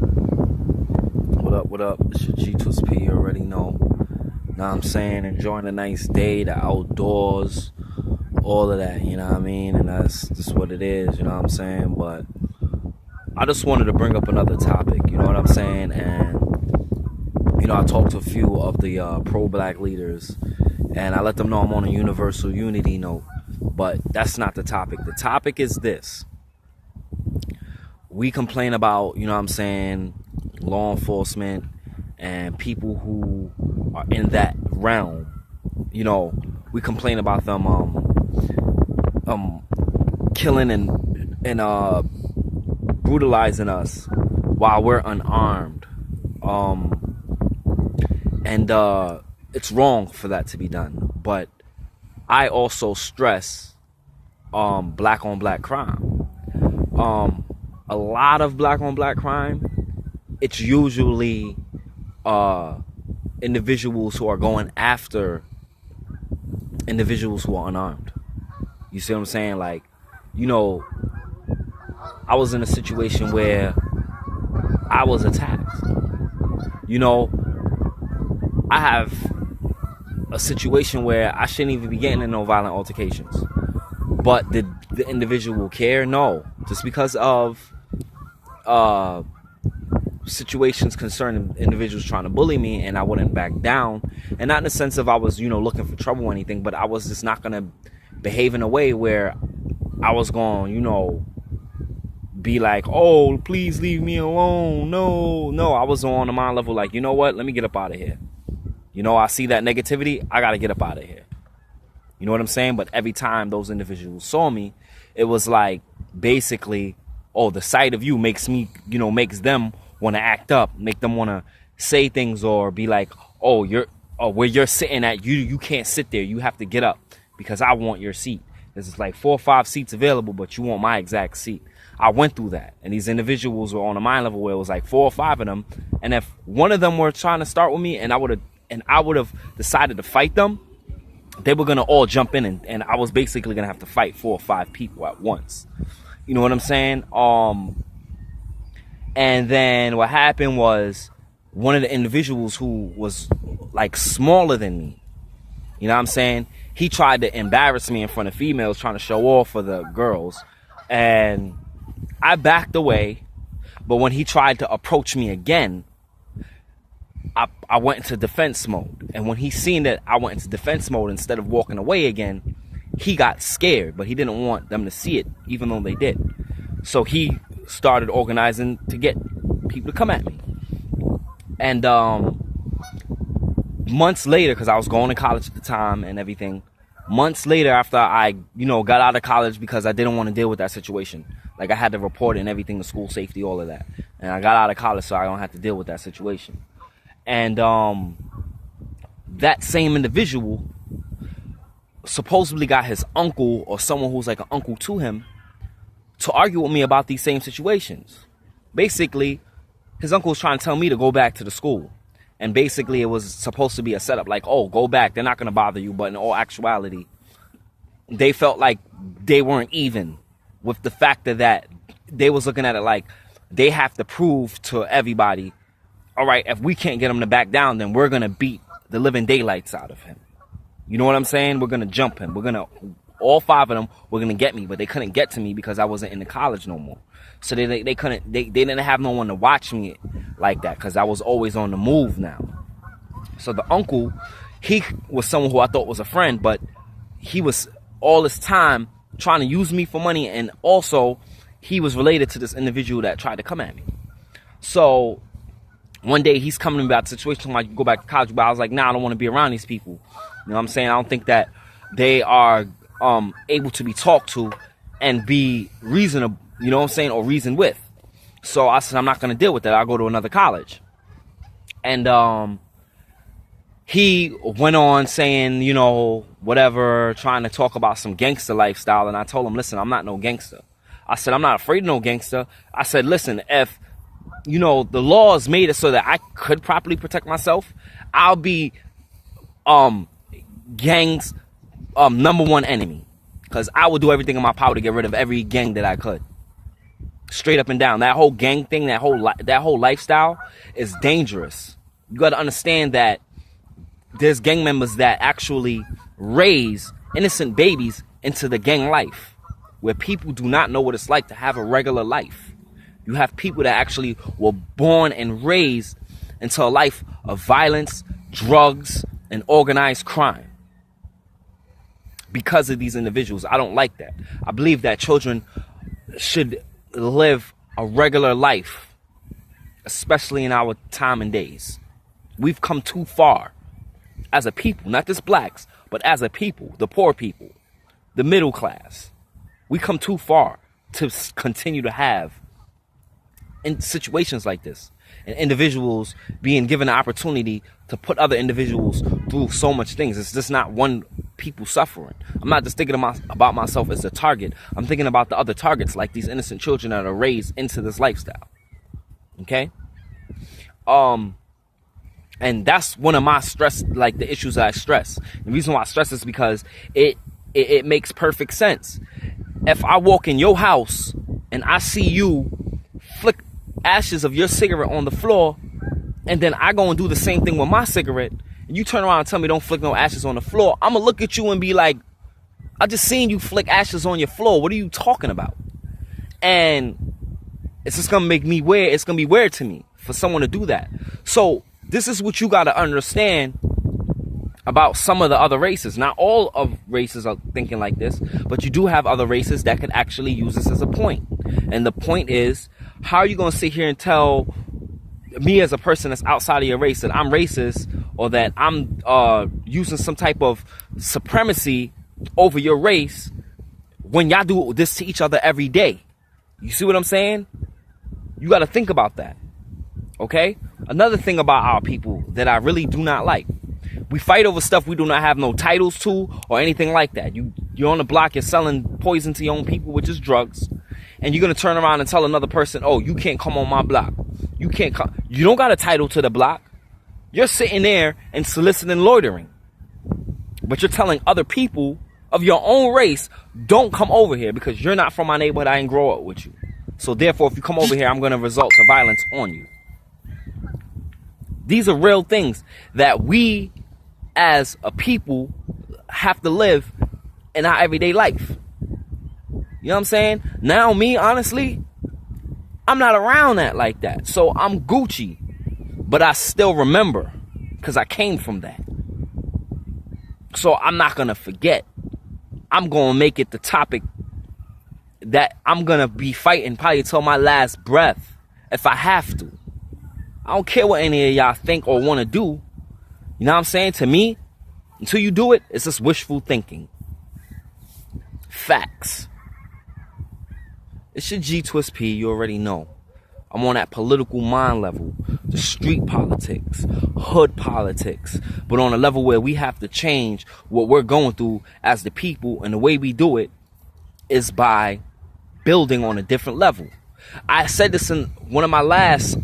What up, what up? It's your G2SP, you already know. Know what I'm saying? Enjoying a nice day, the outdoors, all of that, you know what I mean? And that's just what it is, you know what I'm saying? But I just wanted to bring up another topic, you know what I'm saying? And, I talked to a few of the pro-black leaders, and I let them know I'm on a universal unity note. But that's not the topic. The topic is this. We complain about, you know what I'm saying, law enforcement and people who are in that realm. We complain about them killing and brutalizing us while we're unarmed. And it's wrong for that to be done. But I also stress black on black crime. A lot of black on black crime, it's usually individuals who are going after individuals who are unarmed. You see what I'm saying? Like, I was in a situation where I was attacked. I have a situation where I shouldn't even be getting in no violent altercations. But did the individual care? No. Just because of situations concerning individuals trying to bully me, and I wouldn't back down. And not in the sense of I was, looking for trouble or anything, but I was just not going to behave in a way where I was going, be like, oh, please leave me alone. No, I was on the mind level like, you know what? Let me get up out of here. I see that negativity. I got to get up out of here. You know what I'm saying? But every time those individuals saw me, it was like basically, oh, the sight of you makes me, makes them want to act up, make them want to say things or be like, oh, where you're sitting at, you can't sit there. You have to get up because I want your seat. There's like 4 or 5 seats available, but you want my exact seat. I went through that. And these individuals were on a mind level where it was like 4 or 5 of them. And if one of them were trying to start with me and I would have decided to fight them, they were going to all jump in and I was basically going to have to fight 4 or 5 people at once. You know what I'm saying? And then what happened was one of the individuals who was like smaller than me, you know what I'm saying? He tried to embarrass me in front of females trying to show off for the girls. And I backed away. But when he tried to approach me again, I went into defense mode. And when he seen that I went into defense mode instead of walking away again, he got scared. But he didn't want them to see it, even though they did. So he started organizing to get people to come at me. And months later, because I was going to college at the time and everything, months later after I, got out of college because I didn't want to deal with that situation. Like I had to report it and everything to school safety, all of that. And I got out of college so I don't have to deal with that situation. And that same individual supposedly got his uncle or someone who's like an uncle to him to argue with me about these same situations. Basically, his uncle was trying to tell me to go back to the school. And basically, it was supposed to be a setup like, oh, go back. They're not going to bother you. But in all actuality, they felt like they weren't even with the fact that they was looking at it like they have to prove to everybody, all right, if we can't get him to back down, then we're going to beat the living daylights out of him. You know what I'm saying? We're going to jump him. All 5 of them were going to get me, but they couldn't get to me because I wasn't in the college no more. So they didn't have no one to watch me like that because I was always on the move now. So the uncle, he was someone who I thought was a friend, but he was all this time trying to use me for money, and also he was related to this individual that tried to come at me. So one day he's coming to me about the situation like, go back to college, but I was like, nah, I don't want to be around these people. You know what I'm saying? I don't think that they are able to be talked to and be reasonable, you know what I'm saying, or reason with. So I said, I'm not going to deal with that. I'll go to another college. And he went on saying, whatever, trying to talk about some gangster lifestyle. And I told him, listen, I'm not no gangster. I said, I'm not afraid of no gangster. I said, listen, if, the laws made it so that I could properly protect myself, I'll be gangs' number one enemy. Because I would do everything in my power to get rid of every gang that I could. Straight up and down. That whole gang thing, that whole lifestyle is dangerous. You got to understand that there's gang members that actually raise innocent babies into the gang life, where people do not know what it's like to have a regular life. You have people that actually were born and raised into a life of violence, drugs, and organized crime. Because of these individuals, I don't like that. I believe that children should live a regular life, especially in our time and days. We've come too far as a people, not just blacks, but as a people, the poor people, the middle class. We come too far to continue to have in situations like this, and individuals being given the opportunity to put other individuals through so much things. It's just not one people suffering. I'm not just thinking about myself as the target. I'm thinking about the other targets, like these innocent children that are raised into this lifestyle. Okay? And that's one of my stress, like the issues that I stress. The reason why I stress is because it makes perfect sense. If I walk in your house and I see you flick ashes of your cigarette on the floor, and then I go and do the same thing with my cigarette, and you turn around and tell me don't flick no ashes on the floor, I'm gonna look at you and be like, I just seen you flick ashes on your floor. What are you talking about? And it's just gonna make me weird. It's gonna be weird to me for someone to do that. So this is what you gotta understand about some of the other races. Not all of races are thinking like this, but you do have other races that could actually use this as a point. And the point is, how are you going to sit here and tell me as a person that's outside of your race that I'm racist, or that I'm using some type of supremacy over your race, when y'all do this to each other every day? You see what I'm saying? You got to think about that. Okay? Another thing about our people that I really do not like. We fight over stuff we do not have no titles to or anything like that. You're on the block, you're selling poison to your own people, which is drugs. And you're going to turn around and tell another person, oh, you can't come on my block. You can't come. You don't got a title to the block. You're sitting there and soliciting loitering. But you're telling other people of your own race, don't come over here because you're not from my neighborhood. I didn't grow up with you. So therefore, if you come over here, I'm going to result to violence on you. These are real things that we as a people have to live in our everyday life. You know what I'm saying? Now me, honestly, I'm not around that like that. So I'm Gucci. But I still remember, because I came from that. So I'm not going to forget. I'm going to make it the topic that I'm going to be fighting probably till my last breath if I have to. I don't care what any of y'all think or want to do. You know what I'm saying? To me, until you do it, it's just wishful thinking. Facts. It's your G Twist P, you already know. I'm on that political mind level, the street politics, hood politics, but on a level where we have to change what we're going through as the people, and the way we do it is by building on a different level. I said this in one of my last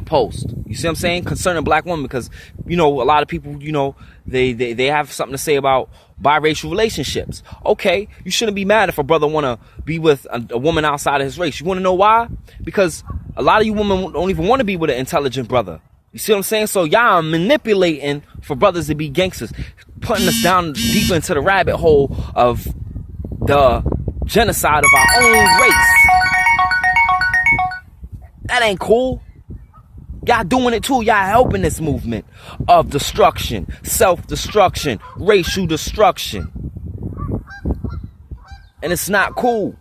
posts. You see what I'm saying? Concerning black women, because, you know, a lot of people, you know, they have something to say about biracial relationships. Okay, you shouldn't be mad if a brother want to be with a woman outside of his race. You want to know why? Because a lot of you women don't even want to be with an intelligent brother. You see what I'm saying? So y'all are manipulating for brothers to be gangsters, putting us down deeper into the rabbit hole of the genocide of our own race. That ain't cool. Y'all doing it too. Y'all helping this movement of destruction, self-destruction, racial destruction. And it's not cool.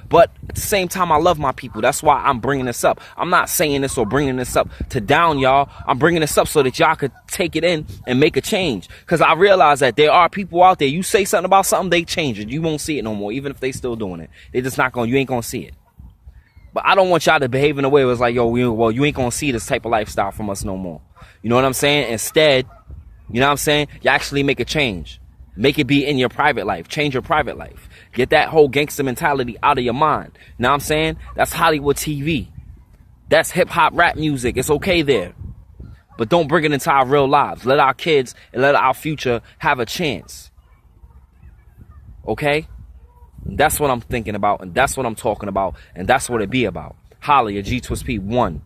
But at the same time, I love my people. That's why I'm bringing this up. I'm not saying this or bringing this up to down y'all. I'm bringing this up so that y'all could take it in and make a change. Because I realize that there are people out there, you say something about something, they change it. You won't see it no more, even if they still doing it. They just not going, you ain't going to see it. But I don't want y'all to behave in a way where it's like, yo, well, you ain't going to see this type of lifestyle from us no more. You know what I'm saying? Instead, you know what I'm saying? You actually make a change. Make it be in your private life. Change your private life. Get that whole gangster mentality out of your mind. You know what I'm saying? That's Hollywood TV. That's hip-hop rap music. It's okay there. But don't bring it into our real lives. Let our kids and let our future have a chance. Okay? That's what I'm thinking about, and that's what I'm talking about, and that's what it be about. Holla, your G Twist P1.